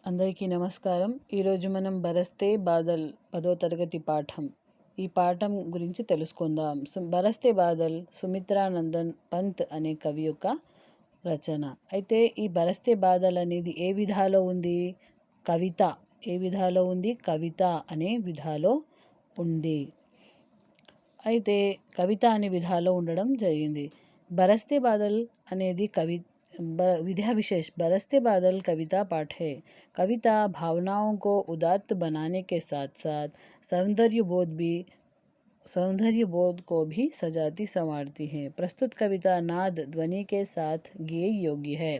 అందరికీ నమస్కారం. ఈరోజు మనం బరస్తే బాదల్ 10వ తరగతి పాఠం ఈ పాఠం గురించి తెలుసుకుందాం. బరస్తే బాదల్ సుమిత్రానందన్ పంత్ అనే కవి యొక్క రచన. అయితే ఈ బరస్తే బాదల్ అనేది ఏ విధాలో ఉంది? కవిత. ఏ విధాలో ఉంది? కవిత అనే విధాలో ఉంది. అయితే కవిత అనే విధాలో ఉండడం జరిగింది. बरसते बादल అనేది विधा विशेष बरसते बादल कविता पाठ है। कविता भावनाओं को उदात्त बनाने के साथ साथ सौंदर्य बोध को भी सजाती संवारती है। प्रस्तुत कविता नाद ध्वनि के साथ गेय योग्य है।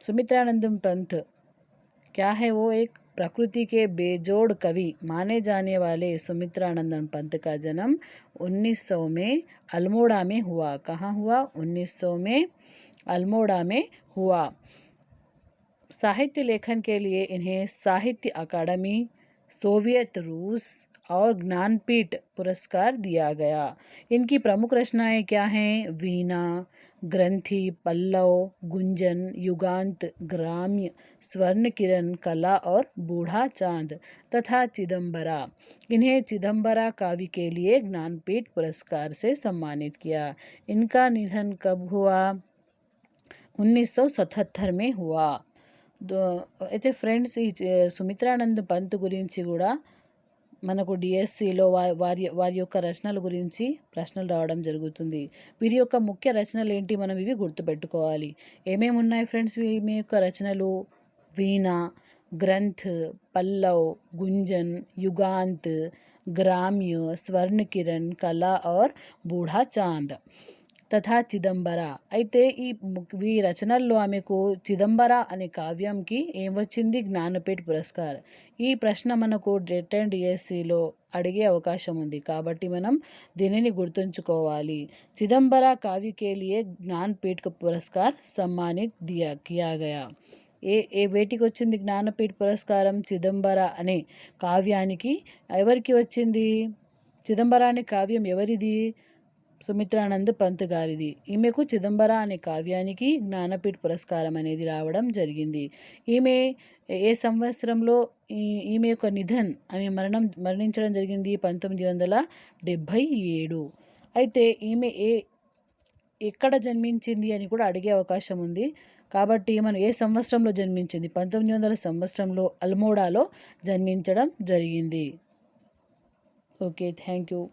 सुमित्रानंदन पंत क्या है? वो एक प्रकृति के बेजोड़ कवि माने जाने वाले सुमित्रानंदन पंत का जन्म 1900 में अल्मोड़ा में हुआ। कहाँ हुआ? 1900 में अल्मोड़ा में हुआ। साहित्य लेखन के लिए इन्हें साहित्य अकादमी, सोवियत रूस और ज्ञानपीठ पुरस्कार दिया गया। इनकी प्रमुख रचनाएं क्या हैं? वीणा, ग्रंथि, पल्लव, गुंजन, युगांत, ग्राम्य, स्वर्ण किरण, कला और बूढ़ा चांद तथा चिदंबरा। इन्हें चिदंबरा काव्य के लिए ज्ञानपीठ पुरस्कार से सम्मानित किया। इनका निधन कब हुआ? 1977 में हुआ। అయితే ఫ్రెండ్స్, ఈ సుమిత్రానంద్ పంత్ గురించి కూడా మనకు డిఎస్సిలో వారి యొక్క రచనల గురించి ప్రశ్నలు రావడం జరుగుతుంది. వీరి యొక్క ముఖ్య రచనలు ఏంటి? మనం ఇవి గుర్తుపెట్టుకోవాలి. ఏమేమి ఉన్నాయి ఫ్రెండ్స్ మీ యొక్క రచనలు? వీణ, ग्रंथ, पल्लव, गुंजन, युगांत, ग्राम्य, स्वर्ण किरण, कला और बूढ़ा चांद తథా చిదంబర. అయితే ఈ రచనల్లో ఆమెకు చిదంబర అనే కావ్యంకి ఏం వచ్చింది? జ్ఞానపీఠ పురస్కార్. ఈ ప్రశ్న మనకు డెట్ అండ్ డిఎస్సిలో అడిగే అవకాశం ఉంది, కాబట్టి మనం దీనిని గుర్తుంచుకోవాలి. చిదంబర కావ్య కే లియే జ్ఞానపీఠ పురస్కార్ సమ్మానిత్ కియా గయా. ఏ వేటికి వచ్చింది జ్ఞానపీఠ పురస్కారం? చిదంబర అనే కావ్యానికి. ఎవరికి వచ్చింది? చిదంబర అనే కావ్యం ఎవరిది? సుమిత్రానంద్ పంత్ గారిది. ఈమెకు చిదంబర అనే కావ్యానికి జ్ఞానపీఠ పురస్కారం అనేది రావడం జరిగింది. ఈమె ఏ సంవత్సరంలో ఈమె యొక్క ఆమె మరణించడం జరిగింది? 1977. అయితే ఈమె ఎక్కడ జన్మించింది అని కూడా అడిగే అవకాశం ఉంది, కాబట్టి మనం ఏ సంవత్సరంలో జన్మించింది? 1900 సంవత్సరంలో అల్మోడాలో జన్మించడం జరిగింది. Okay, thank you.